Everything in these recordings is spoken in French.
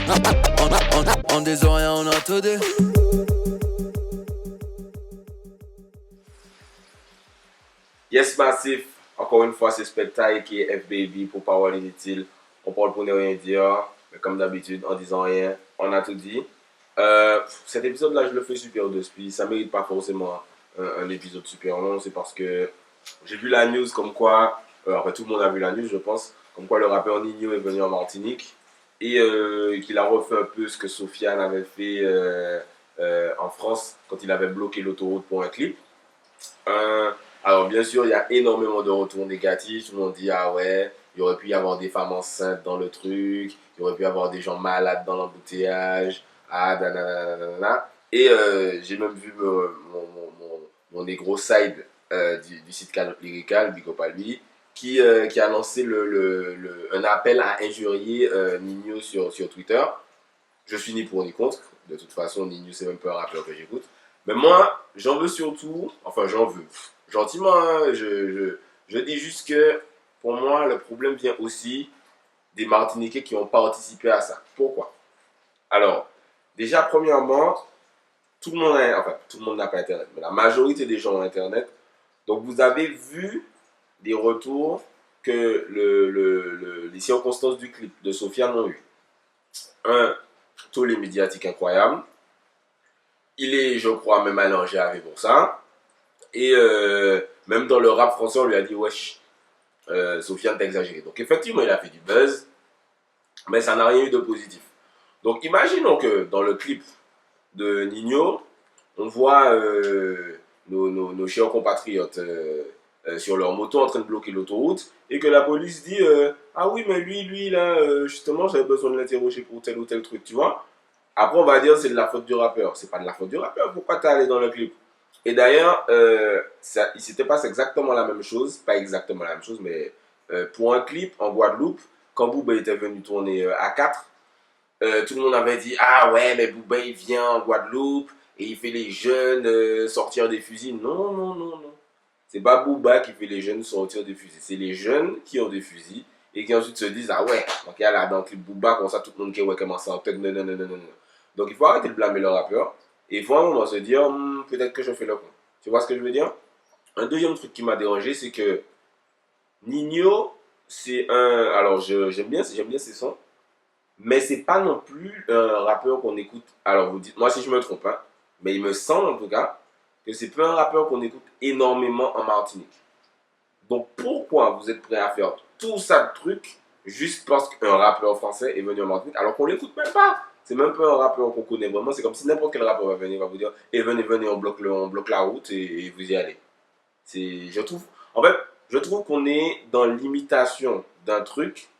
On des oreilles, on a tout dit. Yes, Massif, encore une fois, c'est Spectacle qui est FBB pour Parole Inutile. On parle pour ne rien dire, mais comme d'habitude, en disant rien, on a tout dit. Cet épisode-là, je le fais super de speed. Ça mérite pas forcément un épisode super long. C'est parce que j'ai vu la news comme quoi, enfin tout le monde a vu la news, je pense, comme quoi le rappeur Nino est venu en Martinique et qu'il a refait un peu ce que Sofiane avait fait en France quand il avait bloqué l'autoroute pour un clip. Alors bien sûr, il y a énormément de retours négatifs. Tout le monde dit, ah ouais, il aurait pu y avoir des femmes enceintes dans le truc, il aurait pu y avoir des gens malades dans l'embouteillage, ah nanana. Et j'ai même vu mon négro Side du site Calotte Lyrical, Big Up à lui, qui a lancé un appel à injurier Nino sur Twitter. Je suis ni pour ni contre. De toute façon, Nino, c'est même pas un rappeur que j'écoute. Mais moi, j'en veux surtout, enfin j'en veux, gentiment, hein, je dis juste que pour moi, le problème vient aussi des Martiniquais qui ont participé à ça. Pourquoi? Alors, déjà, premièrement, tout le monde tout le monde n'a pas Internet, mais la majorité des gens ont Internet. Donc, vous avez vu des retours que les circonstances du clip de Sofiane ont eu. Un tollé médiatique incroyable. Il est, je crois, même allé en GAV pour ça. Et même dans le rap français, on lui a dit, wesh, Sofiane, t'as exagéré. Donc effectivement, il a fait du buzz, mais ça n'a rien eu de positif. Donc imaginons que dans le clip de Nino, on voit nos chers compatriotes sur leur moto en train de bloquer l'autoroute et que la police dit ah oui, mais lui là, justement, j'avais besoin de l'interroger pour tel ou tel truc, tu vois. Après, on va dire c'est de la faute du rappeur. C'est pas de la faute du rappeur. Pourquoi t'es allé dans le clip? Et d'ailleurs, il s'était passé exactement la même chose. Pas exactement la même chose, mais pour un clip en Guadeloupe, quand Booba était venu tourner à 4, tout le monde avait dit ah ouais, mais Booba il vient en Guadeloupe et il fait les jeunes sortir des fusils. Non, non, non, non. C'est pas Booba qui fait les jeunes sortir des fusils. C'est les jeunes qui ont des fusils et qui ensuite se disent ah ouais, donc il y a là dans le clip Booba, comme ça tout le monde qui ouais, commence à en non, non, non, non, non. Donc il faut arrêter de blâmer le rappeur. Et il faut à un moment se dire, peut-être que je fais le con. Tu vois ce que je veux dire? Un deuxième truc qui m'a dérangé, c'est que Nino, c'est un... Alors j'aime bien ses sons, mais c'est pas non plus un rappeur qu'on écoute. Alors vous dites, moi si je me trompe, hein, mais il me semble en tout cas que c'est pas un rappeur qu'on écoute énormément en Martinique. Donc pourquoi vous êtes prêt à faire tout ça de trucs juste parce qu'un rappeur français est venu en Martinique alors qu'on l'écoute même pas? C'est même pas un rappeur qu'on connaît vraiment. C'est comme si n'importe quel rappeur va venir, va vous dire et venez, on bloque la route et vous y allez. Je trouve qu'on est dans l'imitation d'un truc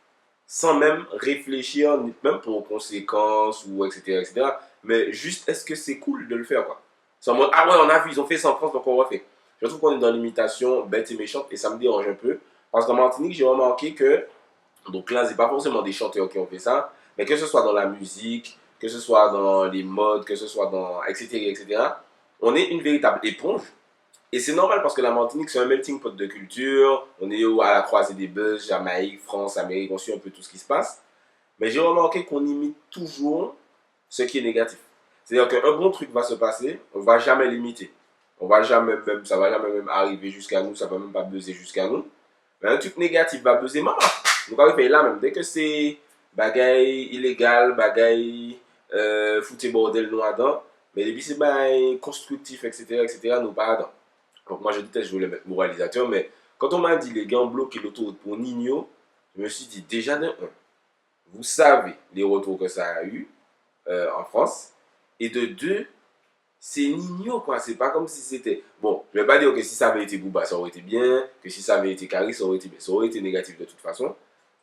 sans même réfléchir, même pour conséquences ou etc., etc. Mais juste, est-ce que c'est cool de le faire, quoi? C'est en mode, ah ouais, on a vu, ils ont fait ça en France, donc on refait. Je trouve qu'on est dans l'imitation bête et méchante et ça me dérange un peu. Parce qu'en Martinique, j'ai remarqué que, donc là, c'est pas forcément des chanteurs qui ont fait ça, mais que ce soit dans la musique, que ce soit dans les modes, que ce soit dans etc., etc., on est une véritable éponge. Et c'est normal parce que la Martinique, c'est un melting pot de culture. On est à la croisée des buzz, Jamaïque, France, Amérique, on suit un peu tout ce qui se passe. Mais j'ai remarqué qu'on imite toujours ce qui est négatif. C'est-à-dire qu'un bon truc va se passer, on ne va jamais l'imiter. Ça va jamais même arriver jusqu'à nous, ça va même pas buzzer jusqu'à nous. Mais un truc négatif va buzzer maman. Donc on fait là même, dès que c'est bagaille illégal, bagaille foutre bordel nous dedans, mais depuis c'est bagaille constructif, etc., nous pas dedans. Donc moi je déteste jouer le moralisateur, mais quand on m'a dit les gars ont bloqué l'autoroute pour Nino, je me suis dit déjà de un, vous savez les retours que ça a eu en France, et de deux, c'est Nino quoi, c'est pas comme si c'était... Bon, je vais pas dire que si ça avait été Booba ça aurait été bien, que si ça avait été Kari ça aurait été bien, ça aurait été négatif de toute façon,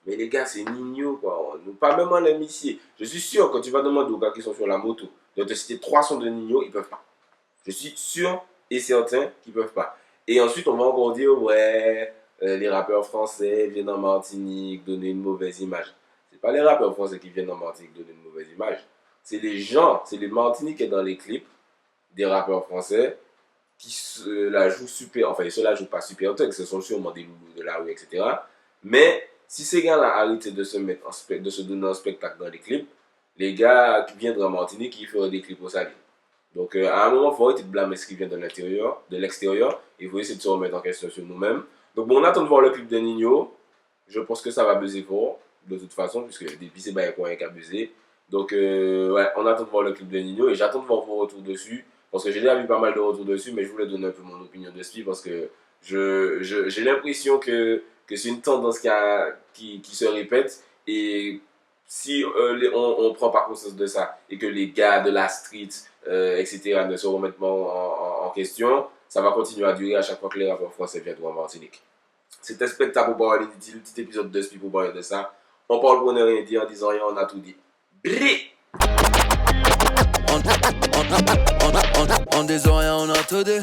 mais les gars c'est Nino quoi, nous pas même en amitié. Je suis sûr quand tu vas demander aux gars qui sont sur la moto de te citer 3 sons de Nino, ils peuvent pas. Je suis sûr et certain qu'ils peuvent pas. Et ensuite, on va encore dire, ouais, les rappeurs français viennent en Martinique donner une mauvaise image. C'est pas les rappeurs français qui viennent en Martinique donner une mauvaise image. C'est les gens, c'est les Martiniquais dans les clips des rappeurs français qui se la jouent super, enfin, ils se la jouent pas super, que ce sont sûrement des loulous de la rue, etc. Mais si ces gars-là arrêtent de se donner un spectacle dans les clips, les gars qui viennent de la Martinique qui feraient des clips au Saline. Donc, à un moment, il faut arrêter de blâmer ce qui vient de l'intérieur, de l'extérieur. Il faut essayer de se remettre en question sur nous-mêmes. Donc, bon, on attend de voir le clip de Nino. Je pense que ça va buzzer fort, de toute façon, puisque depuis, c'est pas un qu'à buzzer. Donc, ouais, on attend de voir le clip de Nino et j'attends de voir vos retours dessus. Parce que j'ai déjà vu pas mal de retours dessus, mais je voulais donner un peu mon opinion dessus parce que j'ai l'impression que c'est une tendance qui se répète. Et si on prend pas conscience de ça et que les gars de la street, etc., ne se remettent pas en question, ça va continuer à durer à chaque fois que les rappeurs français viennent en Martinique. C'était spectacle pour parler du petit épisode de Spi pour parler de ça. On parle pour ne rien dire en disant rien, on a tout dit. Brrr! En disant rien, on a tout dit.